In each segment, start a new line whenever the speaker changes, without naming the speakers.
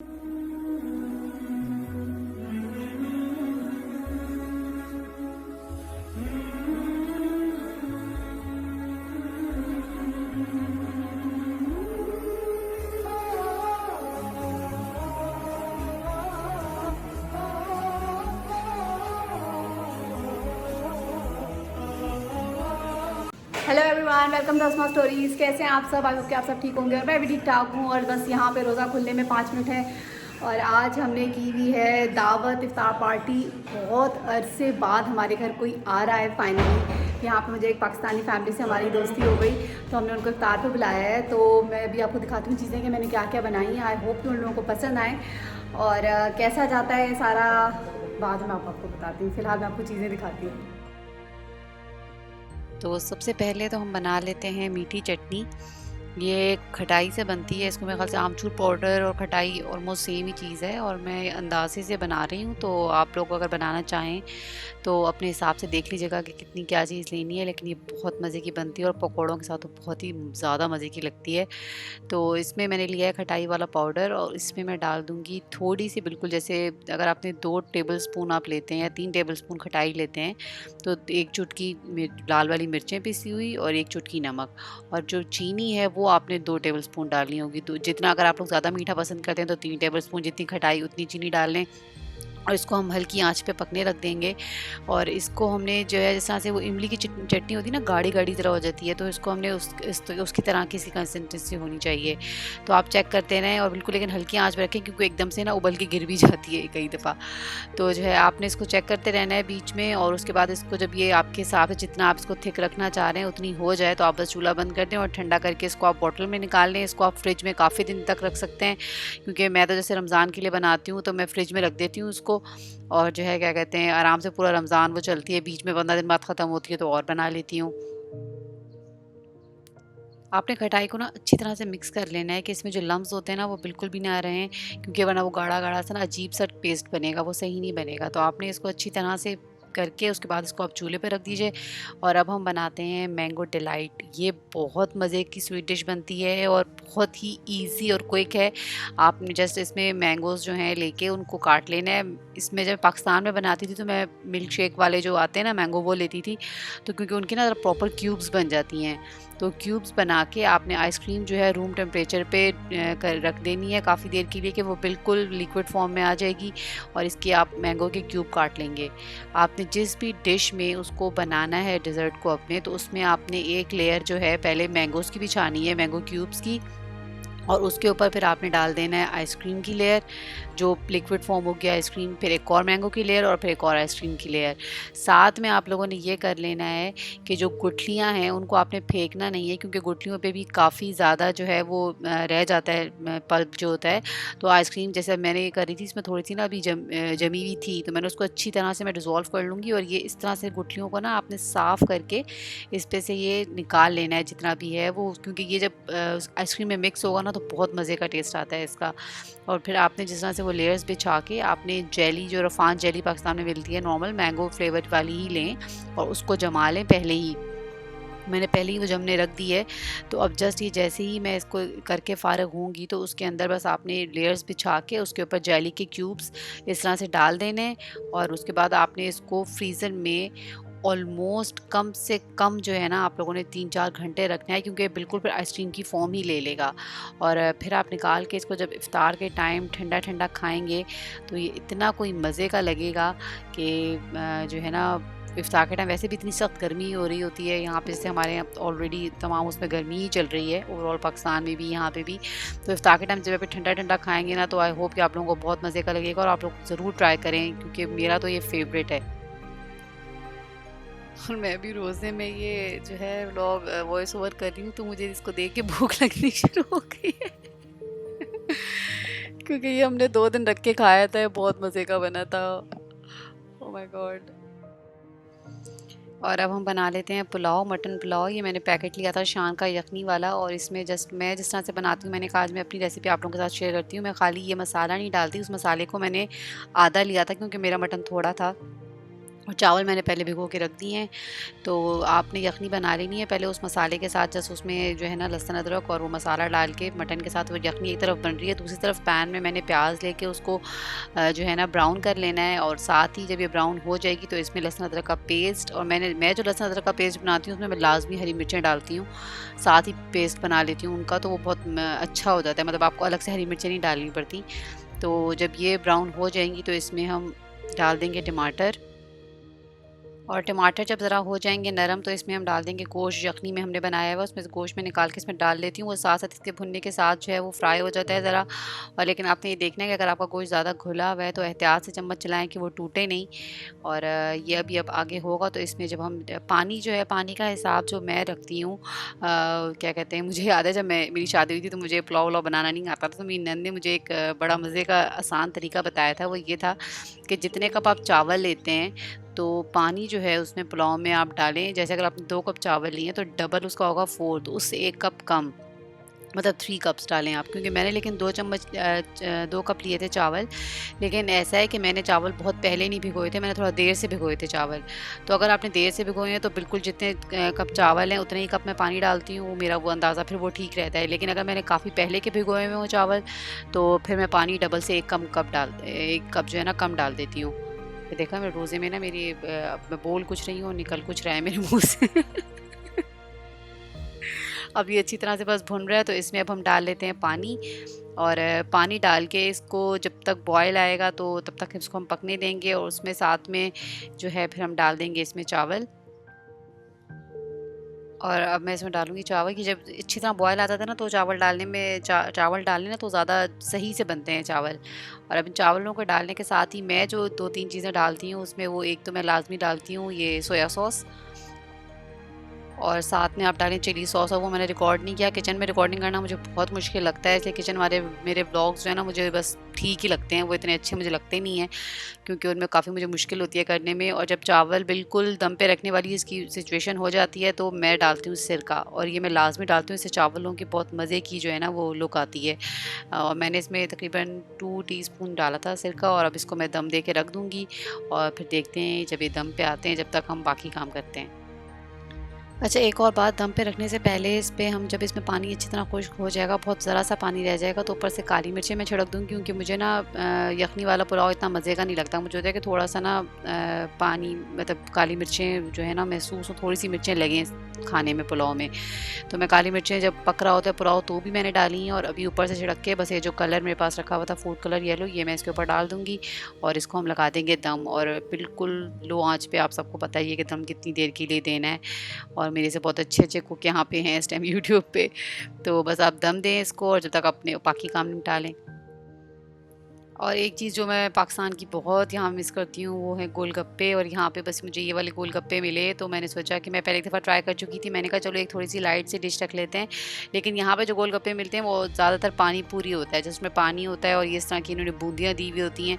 Hello everyone, welcome to Asma stories. कैसे हैं आप सब? आई होप कि आप सब ठीक होंगे और मैं भी ठीक ठाक हूँ। और बस यहाँ पे रोज़ा खुलने में 5 मिनट है और आज हमने की हुई है दावत इफ्तार पार्टी। बहुत अरसे बाद हमारे घर कोई आ रहा है फाइनली। यहाँ पे मुझे एक पाकिस्तानी फैमिली से हमारी दोस्ती हो गई तो हमने उनको इफ्तार पे बुलाया है। तो मैं अभी आपको दिखाती हूँ चीज़ें कि मैंने क्या क्या बनाई हैं। आई होप कि उन लोगों को पसंद आए और कैसा जाता है सारा बाद में आपको बताती हूँ। फ़िलहाल मैं आपको चीज़ें दिखाती हूँ।
तो सबसे पहले तो हम बना लेते हैं मीठी चटनी। ये खटाई से बनती है। इसको मेरे ख्याल से आमचूर पाउडर और खटाई ऑलमोस्ट सेम ही चीज़ है और मैं अंदाज़े से बना रही हूँ। तो आप लोग अगर बनाना चाहें तो अपने हिसाब से देख लीजिएगा कि कितनी क्या चीज़ लेनी है। लेकिन ये बहुत मज़े की बनती है और पकौड़ों के साथ तो बहुत ही ज़्यादा मज़े की लगती है। तो इसमें मैंने लिया है खटाई वाला पाउडर और इसमें मैं डाल दूँगी थोड़ी सी, बिल्कुल जैसे अगर आपने 2 टेबलस्पून आप लेते हैं या 3 टेबलस्पून खटाई लेते हैं तो 1 चुटकी लाल वाली मिर्चें पिसी हुई और 1 चुटकी नमक। और जो चीनी है वो आपने 2 टेबलस्पून डालनी होगी। तो जितना अगर आप लोग ज़्यादा मीठा पसंद करते हैं तो 3 टेबलस्पून, जितनी खटाई उतनी चीनी डाल लें और इसको हम हल्की आंच पे पकने रख देंगे। और इसको हमने जो है, जिस तरह से वो इमली की चटनी होती है ना, गाढ़ी गाढ़ी तरह हो जाती है, तो इसको हमने उसकी तरह की सी कंसिस्टेंसी होनी चाहिए। तो आप चेक करते रहें और बिल्कुल लेकिन हल्की आंच पे रखें क्योंकि एकदम से ना उबल के गिर भी जाती है कई दफ़ा। तो जो है आपने इसको चेक करते रहना है बीच में। और उसके बाद इसको जब ये आपके हिसाब से जितना आप इसको थिक रखना चाह रहे हैं उतनी हो जाए तो आप बस चूल्हा बंद कर दें और ठंडा करके इसको आप बॉटल में निकाल लें। इसको आप फ्रिज में काफ़ी दिन तक रख सकते हैं क्योंकि मैं तो जैसे रमज़ान के लिए बनाती हूँ तो मैं फ्रिज में रख देती हूँ उसको। और जो है क्या कहते हैं, आराम से पूरा रमज़ान वो चलती है। बीच में 15 दिन बाद ख़त्म होती है तो और बना लेती हूँ। आपने खटाई को ना अच्छी तरह से मिक्स कर लेना है कि इसमें जो लम्स होते हैं ना वो बिल्कुल भी ना रहें, क्योंकि वरना वो गाढ़ा गाढ़ा सा ना अजीब सा पेस्ट बनेगा, वो सही नहीं बनेगा। तो आपने इसको अच्छी तरह से करके उसके बाद इसको आप चूल्हे पे रख दीजिए। और अब हम बनाते हैं मैंगो डिलाइट। ये बहुत मज़े की स्वीट डिश बनती है और बहुत ही इजी और क्विक है। आपने जस्ट इसमें मैंगोज़ जो हैं लेके उनको काट लेना है। इसमें जब पाकिस्तान में बनाती थी तो मैं मिल्क शेक वाले जो आते हैं ना मैंगो, वो लेती थी। तो क्योंकि उनकी ना प्रॉपर क्यूब्स बन जाती हैं। तो क्यूब्स बना के आपने आइसक्रीम जो है रूम टेम्परेचर पे कर रख देनी है काफ़ी देर के लिए कि वो बिल्कुल लिक्विड फॉर्म में आ जाएगी। और इसके आप मैंगो के क्यूब काट लेंगे। आपने जिस भी डिश में उसको बनाना है डिज़र्ट को अपने, तो उसमें आपने एक लेयर जो है पहले मैंगोज़ की बिछानी है, मैंगो क्यूब्स की। और उसके ऊपर फिर आपने डाल देना है आइसक्रीम की लेयर, जो लिक्विड फॉर्म हो गया आइसक्रीम, फिर एक और मैंगो की लेयर और फिर एक और आइसक्रीम की लेयर। साथ में आप लोगों ने ये कर लेना है कि जो गुठलियाँ हैं उनको आपने फेंकना नहीं है, क्योंकि गुठलियों पे भी काफ़ी ज़्यादा जो है वो रह जाता है पल्प जो होता है। तो आइसक्रीम जैसे मैंने ये करी थी, इसमें थोड़ी सी ना अभी जमी हुई थी, तो मैंने उसको अच्छी तरह से मैं डिज़ोल्व कर लूँगी। और ये इस तरह से गुठलियों को ना आपने साफ़ करके इस पे से ये निकाल लेना है जितना भी है वो, क्योंकि ये जब आइसक्रीम में मिक्स होगा ना तो बहुत मज़े का टेस्ट आता है इसका। और फिर आपने जिस तरह से वो लेयर्स बिछा के आपने जेली, जो रफ़ान जेली पाकिस्तान में मिलती है नॉर्मल मैंगो फ्लेवर वाली ही लें और उसको जमा लें पहले ही। मैंने पहले ही वो जमने रख दी है। तो अब जस्ट ये जैसे ही मैं इसको करके फ़ारिग होंगी तो उसके अंदर बस आपने लेयर्स बिछा के उसके ऊपर जेली के क्यूब्स इस तरह से डाल देने। और उसके बाद आपने इसको फ्रीज़र में ऑलमोस्ट कम से कम जो है ना आप लोगों ने 3-4 घंटे रखना है, क्योंकि बिल्कुल फिर आइसक्रीम की फॉर्म ही ले लेगा। और फिर आप निकाल के इसको जब इफ़्तार के टाइम ठंडा ठंडा खाएंगे तो ये इतना कोई मज़े का लगेगा कि जो है ना, इफ्तार के टाइम वैसे भी इतनी सख्त गर्मी हो रही होती है यहाँ पे, जैसे हमारे यहाँ ऑलरेडी तमाम उसमें गर्मी ही चल रही है ओवरऑल पाकिस्तान में भी, यहाँ पे भी। तो इफ्तार के टाइम जब आप ठंडा ठंडा खाएंगे ना तो आई होप कि आप लोगों को बहुत मज़े का लगेगा और आप लोग ज़रूर ट्राई करें, क्योंकि मेरा तो ये फेवरेट है। और मैं भी रोज़े में ये जो है व्लॉग वॉइस ओवर कर रही हूँ तो मुझे इसको देख के भूख लगनी शुरू हो गई है क्योंकि ये हमने 2 दिन रख के खाया था, ये बहुत मज़े का बना था। Oh my God. और अब हम बना लेते हैं पुलाव, मटन पुलाव। ये मैंने पैकेट लिया था शान का यखनी वाला और इसमें जस्ट मैं जिस तरह से बनाती हूँ, मैंने कहा आज मैं अपनी रेसिपी आप लोगों के साथ शेयर करती हूँ। मैं खाली ये मसाला नहीं डालती, उस मसाले को मैंने आधा लिया था क्योंकि मेरा मटन थोड़ा था। और चावल मैंने पहले भिगो के रख दिए हैं। तो आपने यखनी बना लेनी है पहले उस मसाले के साथ, जस्ट उसमें जो है ना लहसुन अदरक और वो मसाला डाल के मटन के साथ वो यखनी एक तरफ बन रही है, दूसरी तरफ पैन में मैंने प्याज लेके उसको जो है ना ब्राउन कर लेना है। और साथ ही जब ये ब्राउन हो जाएगी तो इसमें लहसुन अदरक का पेस्ट, और मैं जो लहसुन अदरक का पेस्ट बनाती हूँ उसमें मैं लाजमी हरी मिर्चें डालती हूँ, साथ ही पेस्ट बना लेती हूँ उनका, तो वो बहुत अच्छा हो जाता है, मतलब आपको अलग से हरी मिर्चें नहीं डालनी पड़ती। तो जब ये ब्राउन हो जाएंगी तो इसमें हम डाल देंगे टमाटर, और टमाटर जब ज़रा हो जाएंगे नरम तो इसमें हम डाल देंगे गोश्त, यखनी में हमने बनाया हुआ उसमें से गोश्त में निकाल के इसमें डाल लेती हूँ। वो साथ साथ इसके भुनने के साथ जो है वो फ्राई हो जाता है ज़रा। और लेकिन आपने ये देखना है कि अगर आपका गोश्त ज़्यादा घुला हुआ है तो एहतियात से चम्मच चलाएं कि वो टूटे नहीं। और ये अभी अब आगे होगा तो इसमें जब हम पानी जो है, पानी का हिसाब जो मैं रखती हूँ, क्या कहते हैं, मुझे याद है जब मेरी शादी हुई थी तो मुझे पुलाव उलाव बनाना नहीं आता था, तो मेरी नंद ने मुझे एक बड़ा मज़े का आसान तरीका बताया था। वो ये था कि जितने कप आप चावल लेते हैं तो पानी जो है उसमें पुलाव में आप डालें, जैसे अगर आपने 2 कप चावल लिए तो डबल उसका होगा 4, तो उससे 1 कप कम, मतलब 3 कप्स डालें आप। क्योंकि मैंने लेकिन 2 कप लिए थे चावल, लेकिन ऐसा है कि मैंने चावल बहुत पहले नहीं भिगोए थे, मैंने थोड़ा देर से भिगोए थे चावल। तो अगर आपने देर से भिगोए हैं तो बिल्कुल जितने कप चावल हैं उतने ही कप मैं पानी डालती हूँ, मेरा वो अंदाज़ा फिर वो ठीक रहता है। लेकिन अगर मैंने काफ़ी पहले के भिगोए हुए हों चावल तो फिर मैं पानी डबल से 1 कप जो है ना कम डाल देती हूँ। ये देखा, मैं रोज़े में ना मेरी अब मैं बोल कुछ रही हूँ और निकल कुछ रहा है मेरे मुँह से। अब ये अच्छी तरह से बस भुन रहा है तो इसमें अब हम डाल लेते हैं पानी। और पानी डाल के इसको जब तक बॉयल आएगा तो तब तक इसको हम पकने देंगे, और उसमें साथ में जो है फिर हम डाल देंगे इसमें चावल। और अब मैं इसमें डालूँगी चावल कि जब अच्छी तरह बॉयल आता था ना तो चावल डालने में चावल डालने ना तो ज़्यादा सही से बनते हैं चावल। और अब इन चावलों को डालने के साथ ही मैं जो 2-3 चीज़ें डालती हूँ उसमें, वो एक तो मैं लाज़मी डालती हूँ ये सोया सॉस, और साथ में आप डालें चिली सॉस। और वो मैंने रिकॉर्ड नहीं किया, किचन में रिकॉर्डिंग करना मुझे बहुत मुश्किल लगता है, इसलिए किचन वाले मेरे व्लॉग्स जो है ना मुझे बस ठीक ही लगते हैं, वो इतने अच्छे मुझे लगते नहीं हैं क्योंकि उनमें काफ़ी मुझे मुश्किल होती है करने में। और जब चावल बिल्कुल दम पे रखने वाली इसकी सिचुएशन हो जाती है तो मैं डालती हूँ सिरका, और ये मैं लाजमी डालती हूँ, इससे चावलों की बहुत मज़े की जो है ना वो लुक आती है। और मैंने इसमें तकरीबन 2 टीस्पून डाला था सिरका, और अब इसको मैं दम दे के रख दूँगी, और फिर देखते हैं जब ये दम पे आते हैं जब तक हम बाकी काम करते हैं। अच्छा, एक और बात, दम पे रखने से पहले इस पे हम जब इसमें पानी अच्छी तरह खुश्क हो जाएगा, बहुत ज़रा सा पानी रह जाएगा तो ऊपर से काली मिर्चें मैं छिड़क दूँगी, क्योंकि मुझे ना यखनी वाला पुलाव इतना मज़े का नहीं लगता। मुझे होता है कि थोड़ा सा ना पानी, मतलब काली मिर्चें जो है ना महसूस हो, थोड़ी सी मिर्चें लगें खाने में पुलाव में। तो मैं काली मिर्चें जब पक रहा होता है पुलाव तो भी मैंने डाली हैं, और अभी ऊपर से छिड़क के बस ये जो कलर मेरे पास रखा हुआ था फूड कलर येलो, ये मैं इसके ऊपर डाल दूँगी, और इसको हम लगा देंगे दम। और बिल्कुल लो आँच पे, आप सबको पता ही है कि दम कितनी देर के लिए देना है, और मेरे से बहुत अच्छे अच्छे कुक यहाँ पे हैं इस टाइम यूट्यूब पे। तो बस आप दम दें इसको और जब तक अपने बाकी काम निपटा लें। और एक चीज़ जो मैं पाकिस्तान की बहुत यहाँ मिस करती हूँ वो है गोलगप्पे, और यहाँ पे बस मुझे ये वाले गोलगप्पे मिले तो मैंने सोचा कि मैं पहले एक दफ़ा ट्राई कर चुकी थी, मैंने कहा चलो एक थोड़ी सी लाइट सी डिश रख लेते हैं। लेकिन यहाँ पे जो गोलगप्पे मिलते हैं वो ज़्यादातर पानी पूरी होता है, जिसमें पानी होता है, और ये इस तरह की इन्होंने बूंदियाँ दी हुई होती हैं।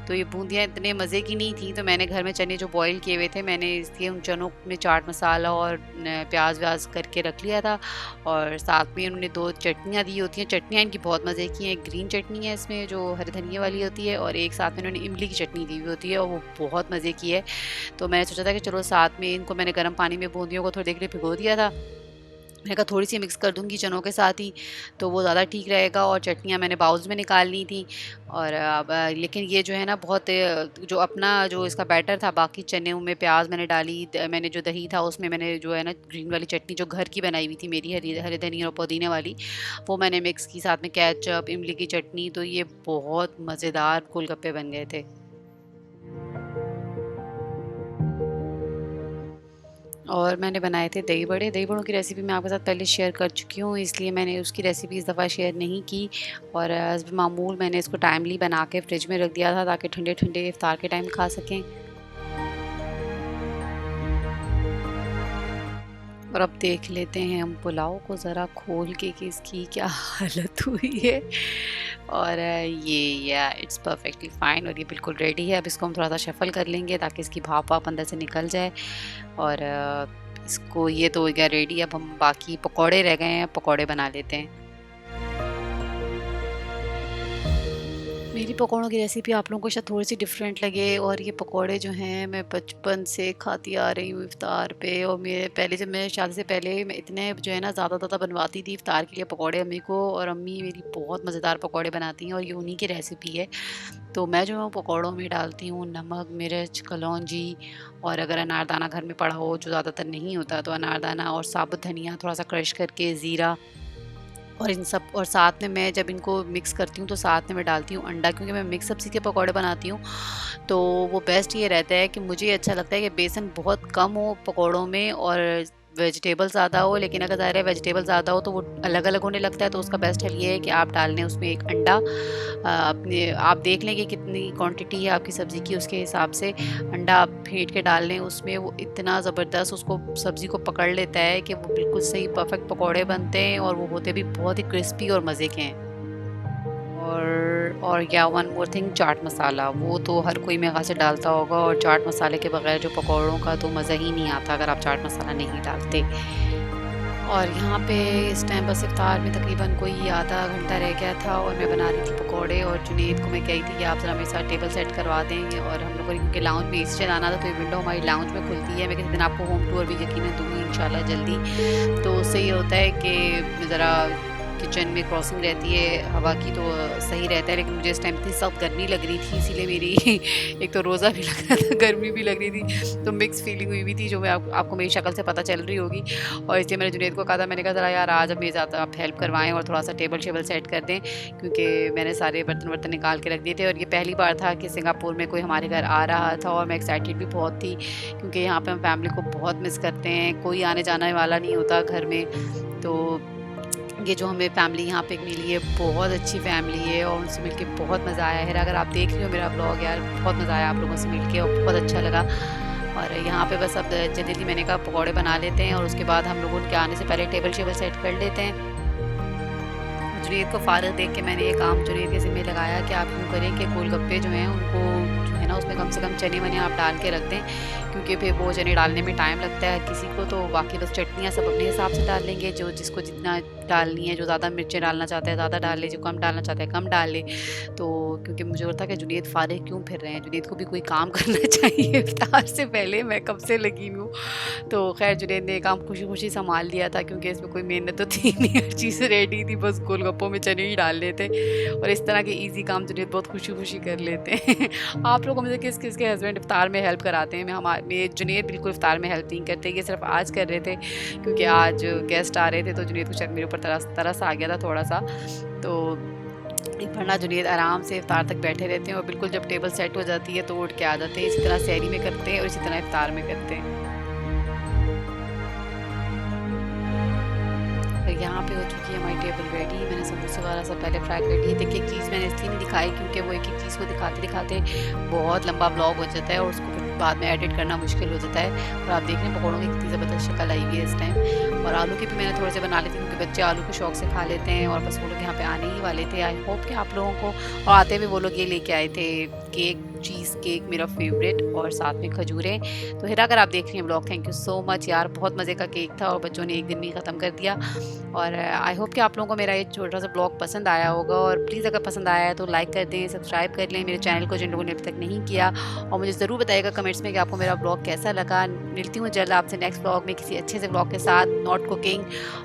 तो ये बूंदियाँ इतने मज़े की नहीं थी, तो मैंने घर में चने जो बॉयल किए हुए थे, मैंने इसलिए उन चनों में चाट मसाला और प्याज व्याज करके रख लिया था। और साथ में उन्होंने 2 चटनियाँ दी होती हैं, चटनियाँ इनकी बहुत मज़े की हैं। एक ग्रीन चटनी है इसमें जो हरे धनिये वाली होती है, और एक साथ में उन्होंने इमली की चटनी दी हुई होती है, और वो बहुत मज़े की है। तो मैंने सोचा था कि चलो साथ में इनको, मैंने गर्म पानी में बूंदियों को थोड़ी देर के लिए भिगो दिया था, मैंने कहा थोड़ी सी मिक्स कर दूंगी चनों के साथ ही तो वो ज़्यादा ठीक रहेगा। और चटनियाँ मैंने बाउल्स में निकाल ली थी। और अब लेकिन ये जो है ना बहुत जो अपना जो इसका बैटर था, बाकी चने में प्याज मैंने डाली, मैंने जो दही था उसमें मैंने जो है ना ग्रीन वाली चटनी जो घर की बनाई हुई थी मेरी, हरी हरे धनिया और पुदीने वाली, वो मैंने मिक्स की, साथ में केचप, इमली की चटनी। तो ये बहुत मज़ेदार गोलगप्पे बन गए थे। और मैंने बनाए थे दही बड़े। दही बड़ों की रेसिपी मैं आपके साथ पहले शेयर कर चुकी हूँ, इसलिए मैंने उसकी रेसिपी इस दफ़ा शेयर नहीं की। और मामूल मैंने इसको टाइमली बना के फ्रिज में रख दिया था ताकि ठंडे ठंडे इफ्तार के टाइम खा सकें। और अब देख लेते हैं हम पुलाव को ज़रा खोल के कि इसकी क्या हालत हुई है। और ये या इट्स परफेक्टली फ़ाइन, और ये बिल्कुल रेडी है। अब इसको हम थोड़ा सा शफ़ल कर लेंगे ताकि इसकी भाप वाप अंदर से निकल जाए। और इसको, ये तो हो गया रेडी। अब हम बाकी पकौड़े रह गए हैं, पकौड़े बना लेते हैं। मेरी पकौड़ों की रेसिपी आप लोगों को शायद थोड़ी-सी डिफरेंट लगे और ये पकौड़े जो हैं मैं बचपन से खाती आ रही हूँ इफ़्तार पे। और मेरे पहले जब मैं शादी से पहले मैं इतने जो है ना ज़्यादा बनवाती थी इफ़्तार के लिए पकौड़े अम्मी को, और अम्मी मेरी बहुत मज़ेदार पकौड़े बनाती हैं और ये उन्हीं की रेसिपी है। तो मैं जो है पकौड़ों में डालती हूँ नमक, मिर्च, कलौंजी, और अगर अनारदाना घर में पड़ा हो जो ज़्यादातर नहीं होता तो अनारदाना, और साबुत धनिया थोड़ा-सा क्रश करके, ज़ीरा, और इन सब, और साथ में मैं जब इनको मिक्स करती हूँ तो साथ में मैं डालती हूँ अंडा, क्योंकि मैं मिक्स सब्ज़ी के पकौड़े बनाती हूँ। तो वो बेस्ट ये रहता है कि मुझे अच्छा लगता है कि बेसन बहुत कम हो पकौड़ों में और वेजिटेबल ज़्यादा हो, लेकिन अगर ज़ाहिर है वेजिटेबल ज़्यादा हो तो वो अलग-अलग होने लगता है। तो उसका बेस्ट हल ये है कि आप डाल लें उसमें एक अंडा। अपने आप देख लें कि कितनी क्वांटिटी है आपकी सब्ज़ी की, उसके हिसाब से अंडा आप फेंट के डाल लें उसमें। वो इतना ज़बरदस्त उसको सब्ज़ी को पकड़ लेता है कि वो बिल्कुल सही परफेक्ट पकौड़े बनते हैं, और वो होते भी बहुत ही क्रिस्पी और मज़े के हैं। और या one more thing, chaat masala, वो तो हर कोई मेरे ख़्याल से डालता होगा, और चाट मसाले के बगैर जो पकौड़ों का तो मज़ा ही नहीं आता अगर आप चाट मसाला नहीं डालते। और यहाँ पे इस टाइम बस इफ्तार में तकरीबन कोई आधा घंटा रह गया था और मैं बना रही थी पकौड़े, और जुनैद को मैं कही थी कि आप ज़रा मेरे साथ टेबल सेट करवा दें। और हम लोगों ने क्योंकि लाउंज में एसी चलाना था तो ये विंडो हमारी लाउंज में खुलती है। मैं किसी दिन आपको होम टूर भी यकीनन दूँगी इंशाल्लाह जल्दी। तो उससे ये होता है कि ज़रा किचन में क्रॉसिंग रहती है हवा की तो सही रहता है। लेकिन मुझे इस टाइम इतनी सख्त गर्मी लग रही थी, इसीलिए मेरी एक तो रोज़ा भी लग रहा था, गर्मी भी लग रही थी, तो मिक्स फीलिंग हुई हुई थी जो मैं आपको मेरी शक्ल से पता चल रही होगी। और इसलिए मैंने जुनैद को कहा था, मैंने कहा ज़रा यार आज अब मेरे साथ आप हेल्प करवाएँ और थोड़ा-सा टेबल शेबल सेट कर दें, क्योंकि मैंने सारे बर्तन वर्तन निकाल के रख दिए थे। और ये पहली बार था कि सिंगापुर में कोई हमारे घर आ रहा था, और मैं एक्साइटेड भी बहुत थी क्योंकि यहाँ पे हम फैमिली को बहुत मिस करते हैं, कोई आने जाने वाला नहीं होता घर में। तो ये जो हमें फैमिली यहाँ पे मिली है बहुत अच्छी फैमिली है, और उनसे मिलके बहुत मज़ा आया है। अगर आप देख रहे हो मेरा ब्लॉग, यार बहुत मज़ा आया आप लोगों से मिलके और बहुत अच्छा लगा। और यहाँ पे बस अब जल्दी मैंने कहा पकौड़े बना लेते हैं, और उसके बाद हम लोगों के आने से पहले टेबल शेबल सेट कर लेते हैं। जुनैद को फारग देख के मैंने ये काम जुनैद के ज़िम्मे लगाया कि आप यूँ करें कि गोलगप्पे जो हैं उनको जो है ना उसमें कम से कम चने वने आप डाल के रख दें, क्योंकि फिर वो चने डालने में टाइम लगता है किसी को। तो बाकी बस चटनियाँ सब अपने हिसाब से डाल लेंगे, जो जिसको जितना डालनी है, जो ज़्यादा मिर्चें डालना चाहता है ज़्यादा डाल ले, जो कम डालना चाहता है कम डाल ले। तो क्योंकि मुझे लगता है कि जुनैद फारिग क्यों फिर रहे हैं, जुनैद को भी कोई काम करना चाहिए इफ्तार से पहले, मैं कब से लगी हूँ। तो खैर जुनैद ने ये काम खुशी-खुशी सँभाल लिया था, क्योंकि इसमें कोई मेहनत तो थी नहीं, हर चीज़ रेडी थी, बस गोलगप्पों में चने ही डालने थे। और इस तरह के ईज़ी काम जुनैद बहुत खुशी-खुशी कर लेते हैं। आप लोगों में से किस-किस के हस्बैंड इफ्तार में हेल्प कराते हैं? मेरे जुनैद बिल्कुल इफ्तार में हेल्प नहीं करते, ये सिर्फ़ आज कर रहे थे क्योंकि आज गेस्ट आ रहे थे, तो जुनैद को शायद मेरे ऊपर तरस आ गया था थोड़ा-सा। तो वरना जुनैद आराम से इफ्तार तक बैठे रहते हैं, और बिल्कुल जब टेबल सेट हो जाती है तो उठ के आ जाते हैं। इसी तरह सहरी में करते हैं और इसी तरह इफ्तार में करते हैं। तो यहाँ पे हो चुकी है हमारी टेबल रेडी। मैंने समोसे वाला सब पहले फ्राई कर दिए। देखिए एक चीज़ मैंने इसलिए नहीं दिखाई क्योंकि वो एक चीज़ को दिखाते बहुत लंबा ब्लॉग हो जाता है, और उसको फिर बाद में एडिट करना मुश्किल हो जाता है। और आप देख रहे हैं पकौड़ों की कितनी ज़बरदस्त शक्ल आई हुई है इस टाइम। और आलू के भी मैंने थोड़े से बना लिए थे क्योंकि बच्चे आलू को शौक से खा लेते हैं, और बस वो लोग यहाँ पे आने ही वाले थे। आई होप कि आप लोगों को, और आते हुए वो लोग ये लेके आए थे केक, चीज़ केक मेरा फेवरेट, और साथ में खजूरें। तो हिरा अगर आप देख रही हैं blog, thank you so much यार, बहुत मज़े का केक था और बच्चों ने एक दिन में ही ख़त्म कर दिया। और आई होप कि आप लोगों को मेरा ये छोटा सा ब्लॉग पसंद आया होगा, और प्लीज़ अगर पसंद आया है तो लाइक कर दें, सब्सक्राइब कर लें मेरे चैनल को जिन लोगों ने अभी तक नहीं किया, और मुझे ज़रूर बताइएगा कमेंट्स में कि आपको मेरा ब्लॉग कैसा लगा। मिलती हूँ जल्द आपसे नेक्स्ट ब्लॉग में किसी अच्छे से ब्लॉग के साथ, नॉट कुकिंग।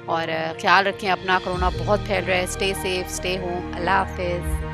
और ख्याल रखें अपना, कोरोना बहुत फैल रहा है, स्टे सेफ, स्टे होम, अल्लाह हाफिज़।